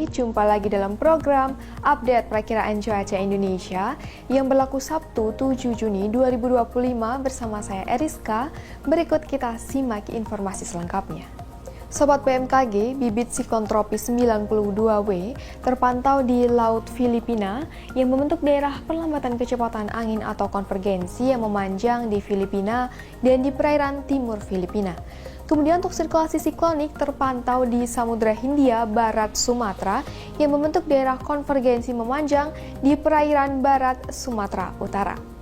Jumpa lagi dalam program Update Perakiraan Cuaca Indonesia yang berlaku Sabtu 7 Juni 2025 bersama saya Eriska. Berikut kita simak informasi selengkapnya. Sobat BMKG, bibit siklon tropis 92W terpantau di Laut Filipina yang membentuk daerah perlambatan kecepatan angin atau konvergensi yang memanjang di Filipina dan di perairan timur Filipina. Kemudian untuk sirkulasi siklonik terpantau di Samudra Hindia Barat Sumatera yang membentuk daerah konvergensi memanjang di perairan barat Sumatera Utara.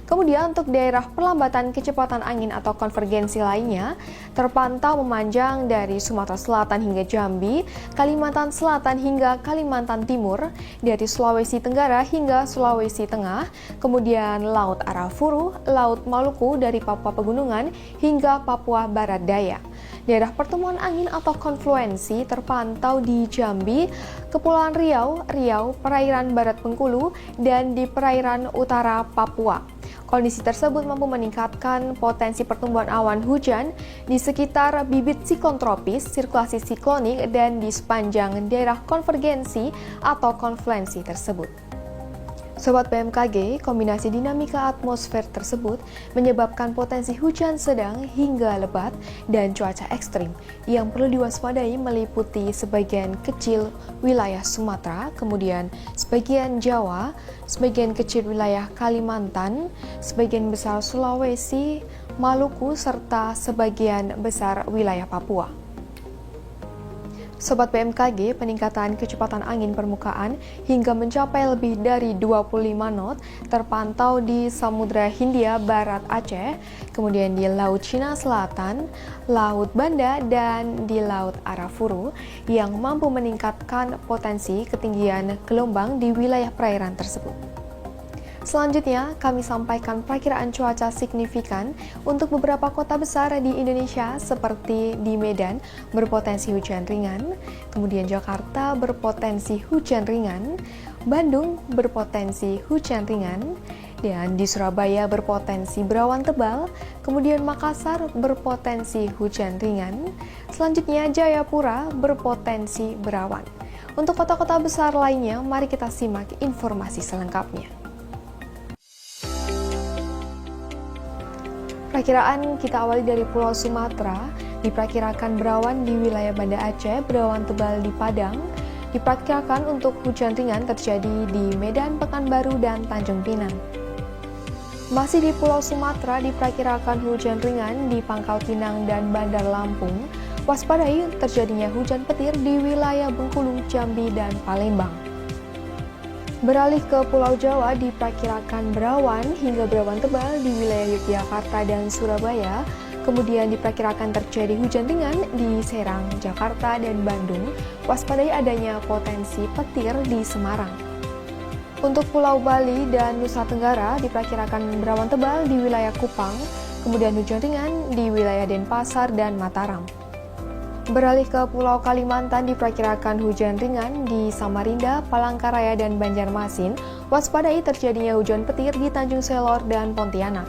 Kemudian untuk daerah perlambatan kecepatan angin atau konvergensi lainnya terpantau memanjang dari Sumatera Selatan hingga Jambi, Kalimantan Selatan hingga Kalimantan Timur, dari Sulawesi Tenggara hingga Sulawesi Tengah, kemudian Laut Arafuru, Laut Maluku dari Papua Pegunungan hingga Papua Barat Daya. Daerah pertemuan angin atau konfluensi terpantau di Jambi, Kepulauan Riau, perairan Barat Bengkulu, dan di perairan utara Papua. Kondisi tersebut mampu meningkatkan potensi pertumbuhan awan hujan di sekitar bibit siklon tropis, sirkulasi siklonik, dan di sepanjang daerah konvergensi atau konfluensi tersebut. Sobat BMKG, kombinasi dinamika atmosfer tersebut menyebabkan potensi hujan sedang hingga lebat dan cuaca ekstrim yang perlu diwaspadai meliputi sebagian kecil wilayah Sumatera, kemudian sebagian Jawa, sebagian kecil wilayah Kalimantan, sebagian besar Sulawesi, Maluku, serta sebagian besar wilayah Papua. Sobat BMKG, peningkatan kecepatan angin permukaan hingga mencapai lebih dari 25 knot terpantau di Samudra Hindia Barat Aceh, kemudian di Laut Cina Selatan, Laut Banda, dan di Laut Arafuru yang mampu meningkatkan potensi ketinggian gelombang di wilayah perairan tersebut. Selanjutnya, kami sampaikan perakiraan cuaca signifikan untuk beberapa kota besar di Indonesia seperti di Medan berpotensi hujan ringan, kemudian Jakarta berpotensi hujan ringan, Bandung berpotensi hujan ringan, dan di Surabaya berpotensi berawan tebal, kemudian Makassar berpotensi hujan ringan, selanjutnya Jayapura berpotensi berawan. Untuk kota-kota besar lainnya, mari kita simak informasi selengkapnya. Perakiraan kita awali dari Pulau Sumatera, diperkirakan berawan di wilayah Banda Aceh, berawan tebal di Padang, diperkirakan untuk hujan ringan terjadi di Medan, Pekanbaru, dan Tanjung Pinang. Masih di Pulau Sumatera, diperkirakan hujan ringan di Pangkal Pinang dan Bandar Lampung, waspadai terjadinya hujan petir di wilayah Bengkulu, Jambi, dan Palembang. Beralih ke Pulau Jawa, diperkirakan berawan hingga berawan tebal di wilayah Yogyakarta dan Surabaya, kemudian diperkirakan terjadi hujan ringan di Serang, Jakarta, dan Bandung, waspadai adanya potensi petir di Semarang. Untuk Pulau Bali dan Nusa Tenggara, diperkirakan berawan tebal di wilayah Kupang, kemudian hujan ringan di wilayah Denpasar dan Mataram. Beralih ke Pulau Kalimantan, diperkirakan hujan ringan di Samarinda, Palangkaraya, dan Banjarmasin, waspadai terjadinya hujan petir di Tanjung Selor dan Pontianak.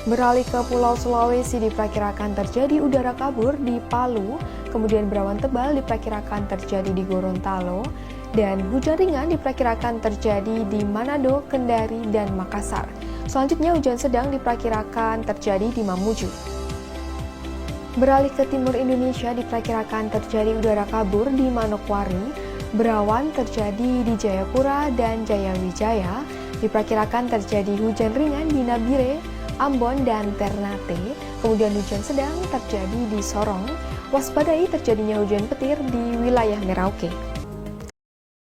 Beralih ke Pulau Sulawesi, diperkirakan terjadi udara kabur di Palu, kemudian berawan tebal diperkirakan terjadi di Gorontalo, dan hujan ringan diperkirakan terjadi di Manado, Kendari, dan Makassar. Selanjutnya hujan sedang diperkirakan terjadi di Mamuju. Beralih ke timur Indonesia, diperkirakan terjadi udara kabur di Manokwari, berawan terjadi di Jayapura dan Jayawijaya, diperkirakan terjadi hujan ringan di Nabire, Ambon, dan Ternate, kemudian hujan sedang terjadi di Sorong, waspadai terjadinya hujan petir di wilayah Merauke.